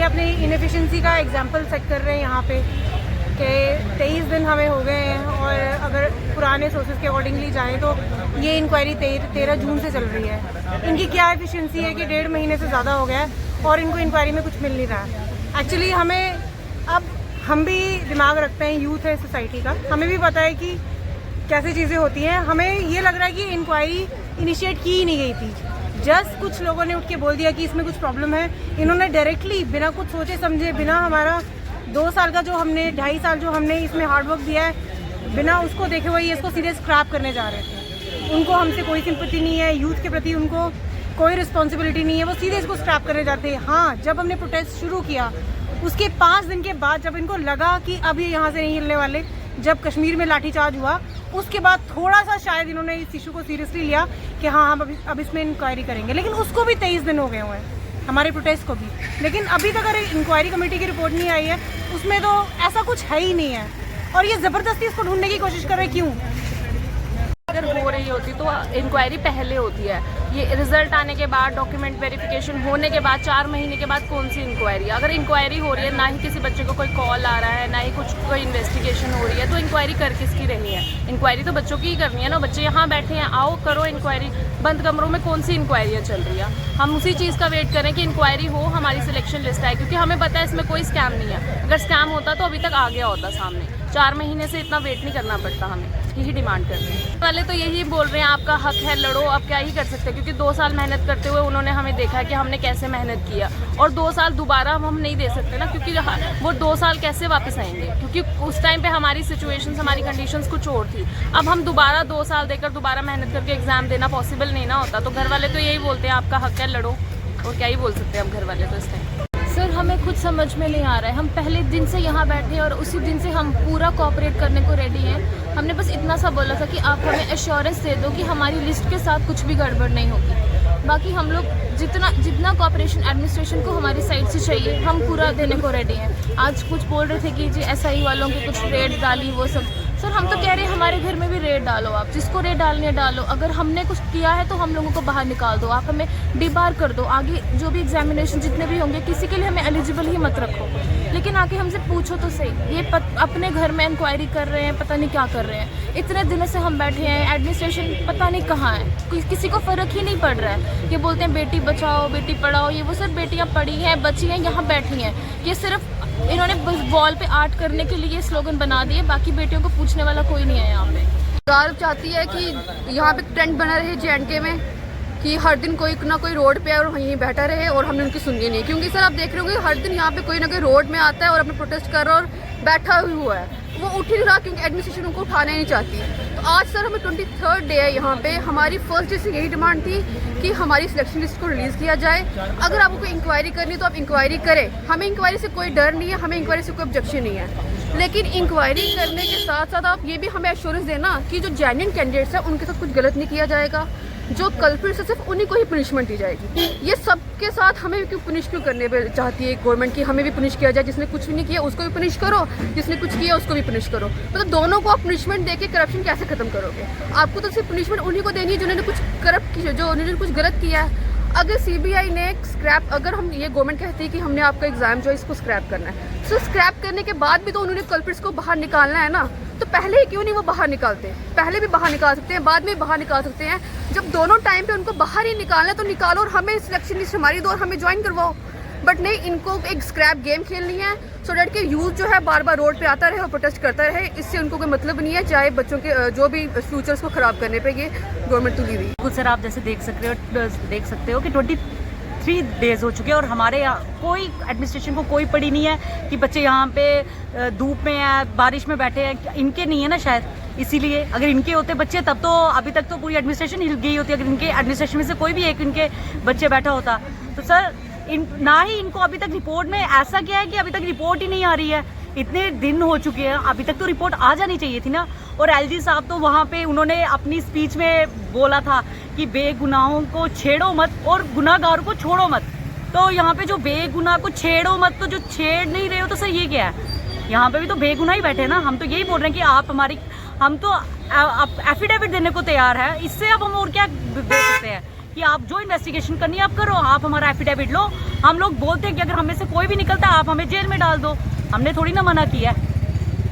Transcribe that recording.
अपनी इनएफिशिएंसी का example set कर रहे हैं यहाँ पे कि 23 दिन हमें हो गए हैं और अगर पुराने सोर्सेज के अकॉर्डिंगली जाएं तो ये इंक्वायरी 13 जून से चल रही है। इनकी क्या एफिशिएंसी है कि 1.5 महीने से ज़्यादा हो गया है और इनको इंक्वायरी में कुछ मिल नहीं रहा है। एक्चुअली हमें अब हम भी दिमाग रखते हैं, यूथ है सोसाइटी का, हमें भी पता है कि कैसी चीज़ें होती हैं। हमें ये लग रहा है कि इंक्वायरी इनिशिएट की ही नहीं गई थी। जस्ट कुछ लोगों ने उठ के बोल दिया कि इसमें कुछ प्रॉब्लम है। इन्होंने डायरेक्टली बिना कुछ सोचे समझे, बिना हमारा 2 साल का जो हमने 2.5 साल जो हमने इसमें हार्डवर्क दिया है, बिना उसको देखे हुए इसको सीधे स्क्रैप करने जा रहे थे। उनको हमसे कोई सिंपैथी नहीं है, यूथ के प्रति उनको कोई रिस्पॉन्सिबिलिटी नहीं है, वो सीधे इसको स्क्रैप करने जाते हैं। हाँ, जब हमने प्रोटेस्ट शुरू किया उसके 5 दिन के बाद जब इनको लगा कि अब ये यहाँ से नहीं हिलने वाले, जब कश्मीर में लाठीचार्ज हुआ उसके बाद थोड़ा सा शायद इन्होंने इस इशू को सीरियसली लिया कि हाँ हम अब इसमें इंक्वायरी करेंगे। लेकिन उसको भी 23 दिन हो गए हुए हैं, हमारे प्रोटेस्ट को भी। लेकिन अभी तक अगर इंक्वायरी कमेटी की रिपोर्ट नहीं आई है उसमें तो ऐसा कुछ है ही नहीं है और ये ज़बरदस्ती इसको ढूंढने की कोशिश कर रहे हैं। क्यों? अगर हो रही होती तो इंक्वायरी पहले होती है। ये रिजल्ट आने के बाद, डॉक्यूमेंट वेरिफिकेशन होने के बाद 4 महीने के बाद कौन सी इंक्वायरी? अगर इंक्वायरी हो रही है, ना ही किसी बच्चे को कोई कॉल आ रहा है, ना ही कोई इन्वेस्टिगेशन हो रही है, तो इंक्वायरी कर किसकी रही है? इंक्वायरी तो बच्चों की ही करनी है ना। बच्चे यहाँ बैठे हैं, आओ करो इंक्वायरी। बंद कमरों में कौन सी इंक्वायरियाँ चल रही है? हम उसी चीज़ का वेट करें कि इंक्वायरी हो, हमारी सिलेक्शन लिस्ट आए, क्योंकि हमें पता है इसमें कोई स्कैम नहीं है। अगर स्कैम होता तो अभी तक आ गया होता सामने। 4 महीने से इतना वेट नहीं करना पड़ता हमें। यही डिमांड करते हैं वाले तो यही बोल रहे हैं आपका हक है, लड़ो। अब क्या ही कर सकते हैं, क्योंकि 2 साल मेहनत करते हुए उन्होंने हमें देखा कि हमने कैसे मेहनत किया, और 2 साल दोबारा हम नहीं दे सकते ना, क्योंकि वो 2 साल कैसे वापस आएंगे? क्योंकि उस टाइम पे हमारी सिचुएशंस, हमारी कंडीशंस कुछ और थी। अब हम दोबारा 2 साल देकर दोबारा मेहनत करके एग्जाम देना पॉसिबल नहीं ना होता। तो घर वाले तो यही बोलते हैं आपका हक है, लड़ो। और क्या ही बोल सकते हैं हम घर वाले तो इस टाइम। सर हमें खुद समझ में नहीं आ रहा है। हम पहले दिन से यहाँ बैठे हैं और उसी दिन से हम पूरा कोऑपरेट करने को रेडी हैं। हमने बस इतना सा बोला था कि आप हमें एश्योरेंस दे दो कि हमारी लिस्ट के साथ कुछ भी गड़बड़ नहीं होगी। बाकी हम लोग जितना कोऑपरेशन एडमिनिस्ट्रेशन को हमारी साइड से चाहिए हम पूरा देने को रेडी हैं। आज कुछ बोल रहे थे कि जी SI वालों के कुछ रेड डाली, वो सब। सर हम तो कह रहे हैं हमारे घर में भी रेड डालो, आप जिसको रेड डालनी है डालो। अगर हमने कुछ किया है तो हम लोगों को बाहर निकाल दो, आप हमें डिबार कर दो। आगे जो भी एग्जामिनेशन जितने भी होंगे किसी के लिए हमें एलिजिबल ही मत रखो, लेकिन आके हमसे पूछो तो सही। ये अपने घर में इंक्वायरी कर रहे हैं, पता नहीं क्या कर रहे हैं। इतने दिनों से हम बैठे हैं, एडमिनिस्ट्रेशन पता नहीं कहाँ है, किसी को फ़र्क ही नहीं पड़ रहा है। ये बोलते हैं बेटी बचाओ बेटी पढ़ाओ, ये वो सब बेटियाँ पढ़ी हैं, बची हैं, यहाँ बैठी हैं। ये सिर्फ इन्होंने बस वॉल पे आर्ट करने के लिए स्लोगन बना दिए, बाकी बेटियों को पूछने वाला कोई नहीं है यहाँ पे। सरकार चाहती है कि यहाँ पे ट्रेंड बना रहे JNK में कि हर दिन कोई ना कोई रोड पे और वहीं बैठा रहे, और हमने उनकी सुनी नहीं। क्योंकि सर आप देख रहे होंगे हर दिन यहाँ पे कोई ना कोई रोड में आता है और अपना प्रोटेस्ट कर रहा है और बैठा हुआ है, वो उठ ही नहीं रहा क्योंकि एडमिनिस्ट्रेशन उनको उठाना नहीं चाहती। तो आज सर हमें 23rd डे है यहाँ पे। हमारी फर्स्ट डे से यही डिमांड थी कि हमारी सिलेक्शन लिस्ट को रिलीज़ किया जाए। अगर आपको कोई इंक्वायरी करनी है तो आप इंक्वायरी करें, हमें इंक्वायरी से कोई डर नहीं है, हमें इंक्वायरी से कोई ऑब्जेक्शन नहीं है। लेकिन इंक्वायरी करने के साथ साथ आप ये भी हमें एश्योरेंस देना कि जो जेन्युइन कैंडिडेट्स हैं उनके साथ कुछ गलत नहीं किया जाएगा, जो कल्प्रिट्स है सिर्फ उन्हीं को ही पनिशमेंट दी जाएगी। ये सबके साथ हमें क्यों पनिश क्यों करने पर चाहती है गवर्नमेंट की? हमें भी पनिश किया जाए, जिसने कुछ भी नहीं किया उसको भी पनिश करो, जिसने कुछ किया उसको भी पनिश करो। मतलब दोनों को आप पनिशमेंट देके करप्शन कैसे खत्म करोगे? आपको तो सिर्फ पनिशमेंट उन्हीं को देनी है जिन्होंने कुछ करप्ट किया, जो उन्होंने कुछ गलत किया है। अगर CBI ने स्क्रैप, अगर हम ये गवर्नमेंट कहती है कि हमने आपका एग्जाम जो है इसको स्क्रैप करना है, तो स्क्रैप करने के बाद भी तो उन्होंने कल्प्रिट्स को बाहर निकालना है ना। तो पहले ही क्यों नहीं वो बाहर निकालते? पहले भी बाहर निकाल सकते हैं, बाद में बाहर निकाल सकते हैं। जब दोनों टाइम पे उनको बाहर ही निकालना है तो निकालो और हमें सिलेक्शन लिस्ट हमारी दो और हमें ज्वाइन करवाओ। बट नहीं, इनको एक स्क्रैप गेम खेलनी है सो डैट कि यूथ जो है बार बार रोड पे आता रहे और प्रोटेस्ट करता रहे। इससे उनको कोई मतलब नहीं है, चाहे बच्चों के जो भी फ्यूचर्स को ख़राब करने पे ये गवर्नमेंट तुली हुई। कुछ सर आप जैसे देख सकते हो कि 23 डेज हो चुके हैं और हमारे यहाँ कोई एडमिनिस्ट्रेशन को कोई पड़ी नहीं है कि बच्चे यहाँ पे धूप में है, बारिश में बैठे हैं। इनके नहीं है ना शायद, इसीलिए। अगर इनके होते बच्चे तब तो अभी तक तो पूरी एडमिनिस्ट्रेशन हिल गई होती। अगर इनके एडमिनिस्ट्रेशन में से कोई भी एक इनके बच्चे बैठा होता तो सर ना ही इनको अभी तक रिपोर्ट में ऐसा क्या है कि अभी तक रिपोर्ट ही नहीं आ रही है। इतने दिन हो चुके हैं, अभी तक तो रिपोर्ट आ जानी चाहिए थी ना। और LG साहब तो वहाँ पे उन्होंने अपनी स्पीच में बोला था कि बेगुनाहों को छेड़ो मत और गुनाहगार को छोड़ो मत। तो यहाँ पे जो बेगुनाह को छेड़ो मत, तो जो छेड़ नहीं रहे हो तो सर ये क्या है? यहाँ पे भी तो बेगुनाह ही बैठे हैं ना। हम तो यही बोल रहे हैं कि आप हम तो एफिडेविट देने को तैयार है। इससे अब हम और क्या दे सकते हैं कि आप जो इन्वेस्टिगेशन करनी है आप करो, आप हमारा एफिडेविट लो। हम लोग बोलते हैं कि अगर हमें से कोई भी निकलता है आप हमें जेल में डाल दो, हमने थोड़ी ना मना किया है।